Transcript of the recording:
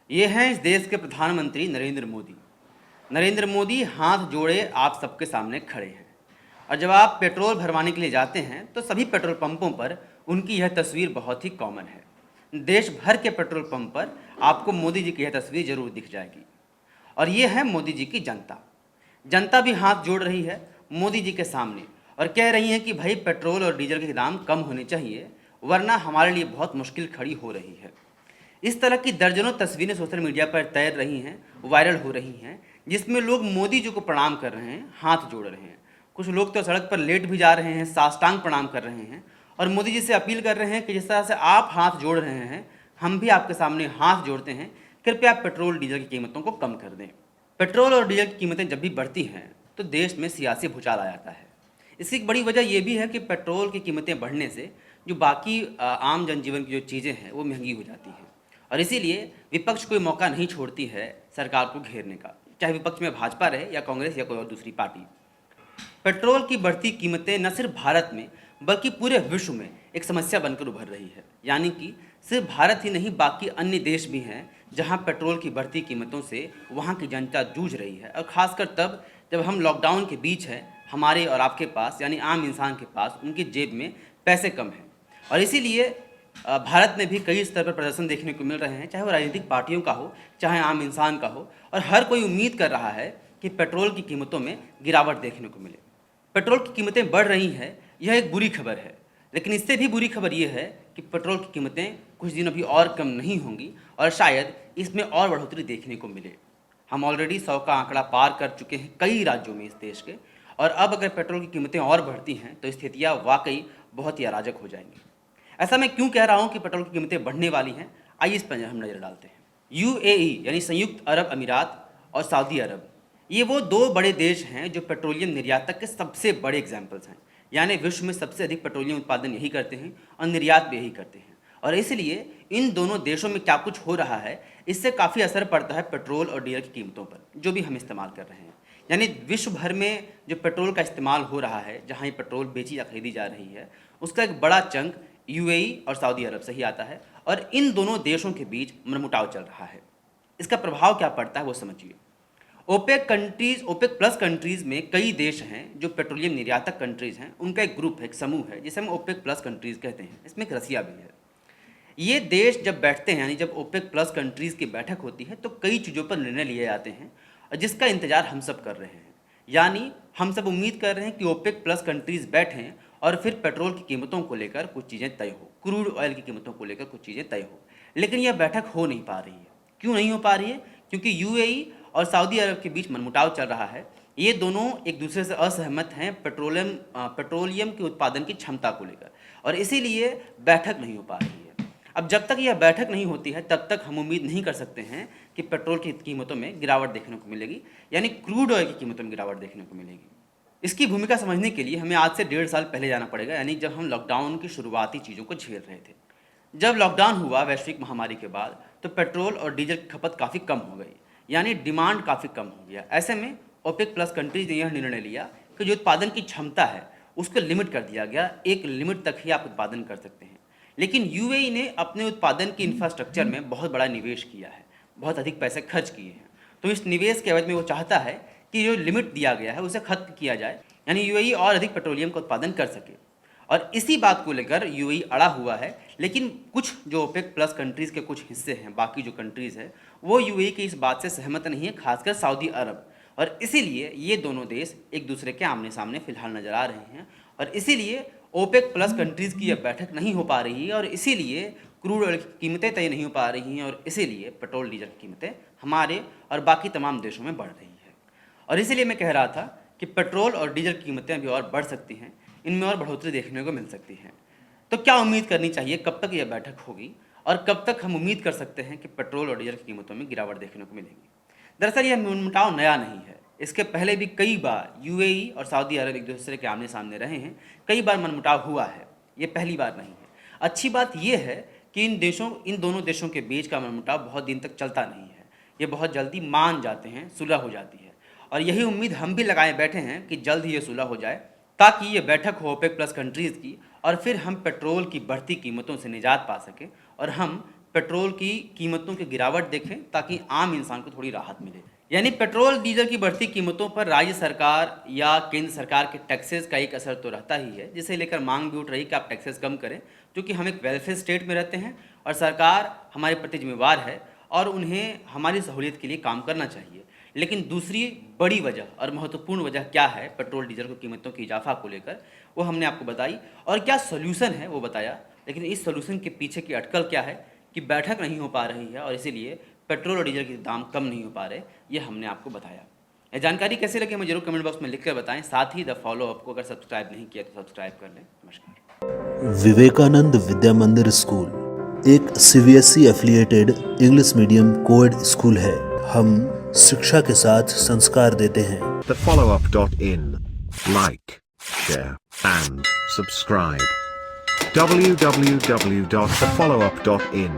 ये हैं इस देश के प्रधानमंत्री नरेंद्र मोदी। नरेंद्र मोदी हाथ जोड़े आप सबके सामने खड़े हैं। और जब आप पेट्रोल भरवाने के लिए जाते हैं तो सभी पेट्रोल पंपों पर उनकी यह तस्वीर बहुत ही कॉमन है। देश भर के पेट्रोल पंप पर आपको मोदी जी की यह तस्वीर जरूर दिख जाएगी। और ये है मोदी जी की जनता। जनता भी हाथ जोड़ रही है मोदी जी के सामने और कह रही है कि भाई पेट्रोल और डीजल के दाम कम होने चाहिए, वरना हमारे लिए बहुत मुश्किल खड़ी हो रही है। इस तरह की दर्जनों तस्वीरें सोशल मीडिया पर तैर रही हैं, वायरल हो रही हैं, जिसमें लोग मोदी जी को प्रणाम कर रहे हैं, हाथ जोड़ रहे हैं। कुछ लोग तो सड़क पर लेट भी जा रहे हैं, साष्टांग प्रणाम कर रहे हैं और मोदी जी से अपील कर रहे हैं कि जिस तरह से आप हाथ जोड़ रहे हैं, हम भी आपके सामने हाथ जोड़ते हैं, कृपया पेट्रोल डीजल की कीमतों को कम कर दें। पेट्रोल और डीजल की कीमतें जब भी बढ़ती हैं तो देश में सियासी भूचाल आ जाता है। इसकी एक बड़ी वजह यह भी है कि पेट्रोल की कीमतें बढ़ने से जो बाकी आम जनजीवन की जो चीज़ें हैं वो महंगी हो जाती हैं। और इसीलिए विपक्ष कोई मौका नहीं छोड़ती है सरकार को घेरने का, चाहे विपक्ष में भाजपा रहे या कांग्रेस या कोई और दूसरी पार्टी। पेट्रोल की बढ़ती कीमतें न सिर्फ भारत में बल्कि पूरे विश्व में एक समस्या बनकर उभर रही है। यानी कि सिर्फ भारत ही नहीं, बाकी अन्य देश भी हैं जहां पेट्रोल की बढ़ती कीमतों से वहां की जनता जूझ रही है। और ख़ासकर तब जब हम लॉकडाउन के बीच हैं, हमारे और आपके पास यानी आम इंसान के पास उनकी जेब में पैसे कम हैं। और इसीलिए भारत में भी कई स्तर पर प्रदर्शन देखने को मिल रहे हैं, चाहे वो राजनीतिक पार्टियों का हो, चाहे आम इंसान का हो। और हर कोई उम्मीद कर रहा है कि पेट्रोल की कीमतों में गिरावट देखने को मिले। पेट्रोल की कीमतें बढ़ रही हैं, यह एक बुरी खबर है, लेकिन इससे भी बुरी खबर यह है कि पेट्रोल की कीमतें कुछ दिन अभी और कम नहीं होंगी और शायद इसमें और बढ़ोतरी देखने को मिले। हम ऑलरेडी 100 का आंकड़ा पार कर चुके हैं कई राज्यों में इस देश के, और अब अगर पेट्रोल की कीमतें और बढ़ती हैं तो स्थितियाँ वाकई बहुत ही अराजक हो जाएंगी। ऐसा मैं क्यों कह रहा हूँ कि पेट्रोल की कीमतें बढ़ने वाली हैं, आइए इस पर हम नज़र डालते हैं। यूएई यानी संयुक्त अरब अमीरात और सऊदी अरब, ये वो दो बड़े देश हैं जो पेट्रोलियम निर्यातक के सबसे बड़े एग्जाम्पल्स हैं। यानी विश्व में सबसे अधिक पेट्रोलियम उत्पादन यही करते हैं और निर्यात भी यही करते हैं। और इसलिए इन दोनों देशों में क्या कुछ हो रहा है, इससे काफ़ी असर पड़ता है पेट्रोल और डीजल की कीमतों पर जो भी हम इस्तेमाल कर रहे हैं। यानी विश्व भर में जो पेट्रोल का इस्तेमाल हो रहा है, जहाँ ये पेट्रोल बेची या खरीदी जा रही है, उसका एक बड़ा चंक यूएई और सऊदी अरब से ही आता है। और इन दोनों देशों के बीच मनमुटाव चल रहा है। इसका प्रभाव क्या पड़ता है वो समझिए। ओपेक प्लस कंट्रीज में कई देश हैं जो पेट्रोलियम निर्यातक कंट्रीज हैं, उनका एक ग्रुप है, एक समूह है जिसे हम ओपेक प्लस कंट्रीज कहते हैं। इसमें एक रसिया भी है। ये देश जब बैठते हैं, यानी जब ओपेक प्लस कंट्रीज की बैठक होती है, तो कई चीज़ों पर निर्णय लिए जाते हैं जिसका इंतजार हम सब कर रहे हैं। यानी हम सब उम्मीद कर रहे हैं कि ओपेक प्लस कंट्रीज बैठें और फिर पेट्रोल की कीमतों को लेकर कुछ चीज़ें तय हो, क्रूड ऑयल की कीमतों को लेकर कुछ चीज़ें तय हो। लेकिन यह बैठक हो नहीं पा रही है। क्यों नहीं हो पा रही है? क्योंकि यूएई और सऊदी अरब के बीच मनमुटाव चल रहा है। ये दोनों एक दूसरे से असहमत हैं पेट्रोलियम के उत्पादन की क्षमता को लेकर, और इसीलिए बैठक नहीं हो पा रही है। अब जब तक यह बैठक नहीं होती है तब तक हम उम्मीद नहीं कर सकते हैं कि पेट्रोल की कीमतों में गिरावट देखने को मिलेगी, यानी क्रूड ऑयल की कीमतों में गिरावट देखने को मिलेगी। इसकी भूमिका समझने के लिए हमें आज से 1.5 साल पहले जाना पड़ेगा, यानी जब हम लॉकडाउन की शुरुआती चीज़ों को झेल रहे थे। जब लॉकडाउन हुआ वैश्विक महामारी के बाद, तो पेट्रोल और डीजल की खपत काफ़ी कम हो गई, यानी डिमांड काफ़ी कम हो गया। ऐसे में ओपेक प्लस कंट्रीज ने यह निर्णय लिया कि जो उत्पादन की क्षमता है उसको लिमिट कर दिया गया, एक लिमिट तक ही आप उत्पादन कर सकते हैं। लेकिन यूएई ने अपने उत्पादन की इंफ्रास्ट्रक्चर में बहुत बड़ा निवेश किया है, बहुत अधिक पैसे खर्च किए हैं। तो इस निवेश के एवज में वो चाहता है कि जो लिमिट दिया गया है उसे खत्म किया जाए, यानी यूएई और अधिक पेट्रोलियम का उत्पादन कर सके। और इसी बात को लेकर यूएई अड़ा हुआ है। लेकिन कुछ जो ओपेक प्लस कंट्रीज़ के कुछ हिस्से हैं, बाकी जो कंट्रीज़ है, वो यूएई की इस बात से सहमत नहीं है, खासकर सऊदी अरब। और इसीलिए ये दोनों देश एक दूसरे के आमने सामने फिलहाल नज़र आ रहे हैं। और इसीलिए ओपेक प्लस कंट्रीज़ की यह बैठक नहीं हो पा रही है, और इसीलिए क्रूड ऑयल की कीमतें तय नहीं हो पा रही हैं, और इसीलिए पेट्रोल डीजल की कीमतें हमारे और बाकी तमाम देशों में बढ़ रही है। और इसीलिए मैं कह रहा था कि पेट्रोल और डीजल की कीमतें अभी और बढ़ सकती हैं, इनमें और बढ़ोतरी देखने को मिल सकती है। तो क्या उम्मीद करनी चाहिए, कब तक यह बैठक होगी और कब तक हम उम्मीद कर सकते हैं कि पेट्रोल और डीजल की कीमतों में गिरावट देखने को मिलेगी? दरअसल यह मनमुटाव नया नहीं है। इसके पहले भी कई बार यूएई और सऊदी अरब एक दूसरे के आमने सामने रहे हैं, कई बार मनमुटाव हुआ है, ये पहली बार नहीं है। अच्छी बात यह है कि इन दोनों देशों के बीच का मनमुटाव बहुत दिन तक चलता नहीं है, ये बहुत जल्दी मान जाते हैं, सुलह हो जाती है। और यही उम्मीद हम भी लगाए बैठे हैं कि जल्द ही ये सुलह हो जाए, ताकि ये बैठक हो ओपेक प्लस कंट्रीज़ की, और फिर हम पेट्रोल की बढ़ती कीमतों से निजात पा सकें और हम पेट्रोल की कीमतों की गिरावट देखें ताकि आम इंसान को थोड़ी राहत मिले। यानी पेट्रोल डीजल की बढ़ती कीमतों पर राज्य सरकार या केंद्र सरकार के टैक्सेस का एक असर तो रहता ही है, जिसे लेकर मांग भी उठ रही कि आप टैक्सेस कम करें, क्योंकि हम एक वेलफेयर स्टेट में रहते हैं और सरकार हमारे प्रति जिम्मेवार है और उन्हें हमारी सहूलियत के लिए काम करना चाहिए। लेकिन दूसरी बड़ी वजह और महत्वपूर्ण वजह क्या है पेट्रोल डीजल की कीमतों की इजाफा को लेकर, वो हमने आपको बताई और क्या सोल्यूशन है वो बताया। लेकिन इस सोल्यूशन के पीछे की अटकल क्या है कि बैठक नहीं हो पा रही है और इसीलिए पेट्रोल और डीजल के दाम कम नहीं हो पा रहे, ये हमने आपको बताया। ये जानकारी कैसे लगे मुझे जरूर कमेंट बॉक्स में लिख कर बताएं। साथ ही द फॉलो अप को अगर सब्सक्राइब नहीं किया तो सब्सक्राइब कर लें। नमस्कार। विवेकानंद विद्या मंदिर स्कूल एक CBSE affiliated English medium coed school है। हम शिक्षा के साथ संस्कार देते हैं। thefollowup.in. Like, share, and subscribe. www.thefollowup.in